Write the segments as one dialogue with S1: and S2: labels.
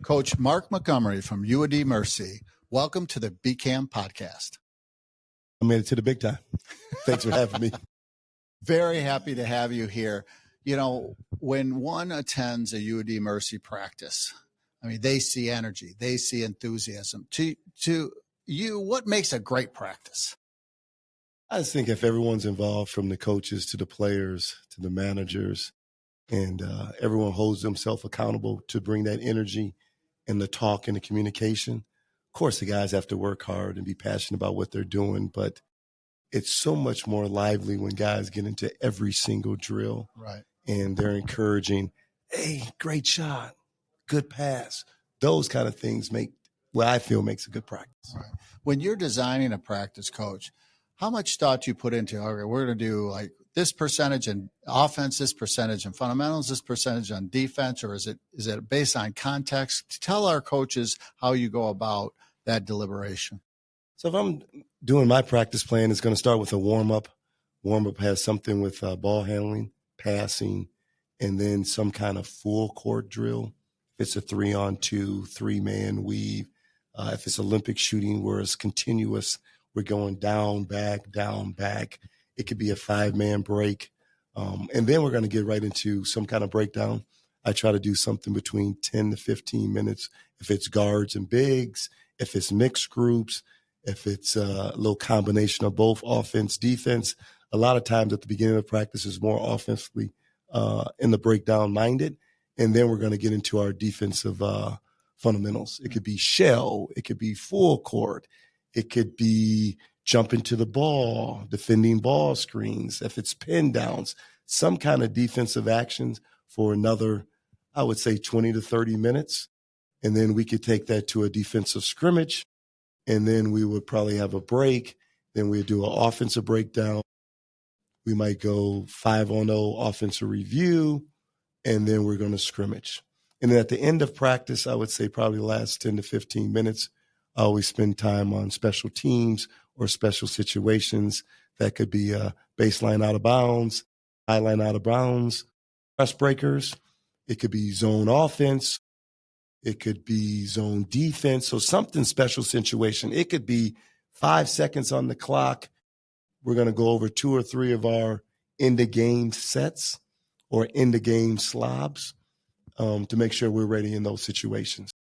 S1: Coach Mark Montgomery from UAD Mercy. Welcome to the BCAM Podcast.
S2: I made it to the big time. Thanks for having me.
S1: Very happy to have you here. You know, when one attends a UAD Mercy practice, I mean, they see energy, they see enthusiasm. To you, what makes a great practice?
S2: I just think if everyone's involved, from the coaches to the players to the managers, and everyone holds themselves accountable to bring that energy and the talk and the communication. Of course, the guys have to work hard and be passionate about what they're doing, but it's so much more lively when guys get into every single drill.
S1: Right.
S2: And they're encouraging, hey, great shot, good pass. Those kind of things make what I feel makes a good practice.
S1: Right. When you're designing a practice, Coach, how much thought do you put into, okay, we're going to do like this percentage in offense, this percentage in fundamentals, this percentage on defense, or is it based on context? Tell our coaches how you go about that deliberation.
S2: So if I'm doing my practice plan, it's going to start with a warm-up. Warm-up has something with ball handling, passing, and then some kind of full court drill. If it's a 3-on-2, 3-man weave. If it's Olympic shooting where it's continuous, we're going down, back. It could be a 5-man break. And then we're going to get right into some kind of breakdown. I try to do something between 10 to 15 minutes. If it's guards and bigs, if it's mixed groups, if it's a little combination of both offense, defense. A lot of times at the beginning of practice is more offensively in the breakdown minded. And then we're going to get into our defensive fundamentals. It could be shell. It could be full court. It could be jumping to the ball, defending ball screens. If it's pin downs, some kind of defensive actions for another, I would say 20 to 30 minutes. And then we could take that to a defensive scrimmage. And then we would probably have a break. Then we'd do an offensive breakdown. We might go 5-on-0 offensive review. And then we're going to scrimmage. And then at the end of practice, I would say probably the last 10 to 15 minutes, I always spend time on special teams or special situations. That could be a baseline out of bounds, high line out of bounds, press breakers. It could be zone offense. It could be zone defense. So something special situation. It could be 5 seconds on the clock. We're going to go over 2 or 3 of our end-of-game sets or end-of-game slobs to make sure we're ready in those situations.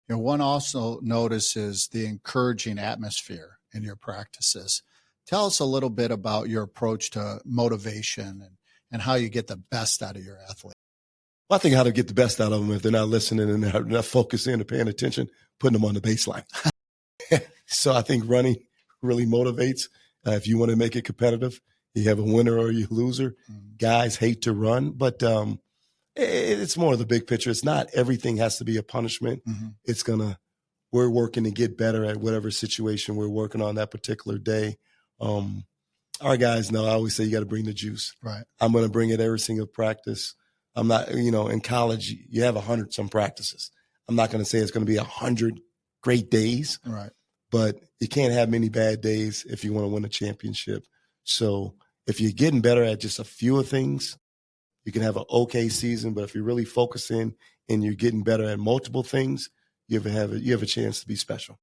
S1: You know, one also notices the encouraging atmosphere in your practices. Tell us a little bit about your approach to motivation and how you get the best out of your athlete.
S2: Well, I think how to get the best out of them if they're not listening and they're not focusing or paying attention, putting them on the baseline. So I think running really motivates. If you want to make it competitive, you have a winner or you loser. Guys hate to run, but it's more of the big picture. It's not everything has to be a punishment. It's we're working to get better at whatever situation we're working on that particular day. Our guys know, I always say you got to bring the juice.
S1: Right.
S2: I'm going to bring it every single practice. I'm not, in college, you have 100 some practices. I'm not going to say it's going to be 100 great days.
S1: Right.
S2: But you can't have many bad days if you want to win a championship. So if you're getting better at just a few of things, you can have an okay season. But if you're really focusing and you're getting better at multiple things, you have a chance to be special.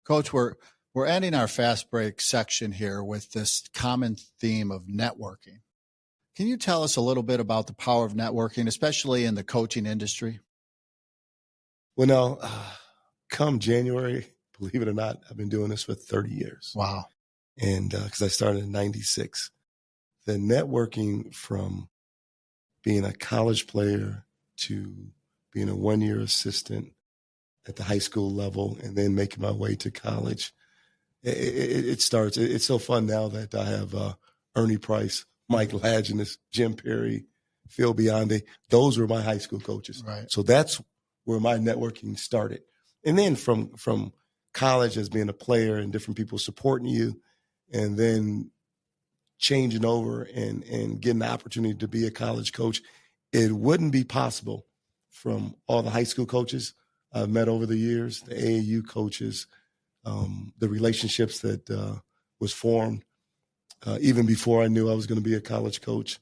S1: Coach, we're ending our fast break section here with this common theme of networking. Can you tell us a little bit about the power of networking, especially in the coaching industry?
S2: Well, now, come January, believe it or not, I've been doing this for 30 years.
S1: Wow.
S2: And because I started in 96. The networking from being a college player to being a one-year assistant at the high school level and then making my way to college, it starts. It's so fun now that I have Ernie Price, Mike Laginus, Jim Perry, Phil Biondi. Those were my high school coaches.
S1: Right.
S2: So that's where my networking started. And then from college as being a player and different people supporting you, and then changing over and getting the opportunity to be a college coach, it wouldn't be possible from all the high school coaches I've met over the years, the AAU coaches, the relationships that was formed even before I knew I was going to be a college coach.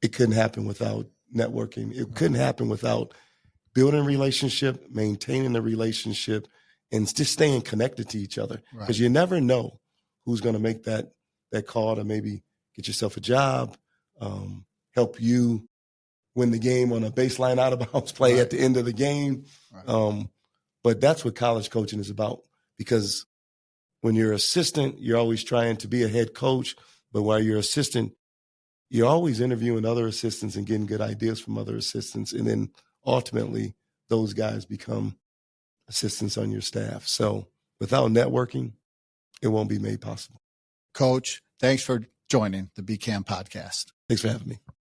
S2: It couldn't happen without networking. It couldn't happen without building relationship, maintaining the relationship, and just staying connected to each other. Because you never know who's going to make that call to maybe get yourself a job, help you win the game on a baseline out of bounds play at the end of the game. But that's what college coaching is about, because when you're assistant, you're always trying to be a head coach. But while you're assistant, you're always interviewing other assistants and getting good ideas from other assistants. And then ultimately, those guys become assistants on your staff. So without networking, it won't be made possible.
S1: Coach, thanks for joining the BCAM podcast.
S2: Thanks for having me.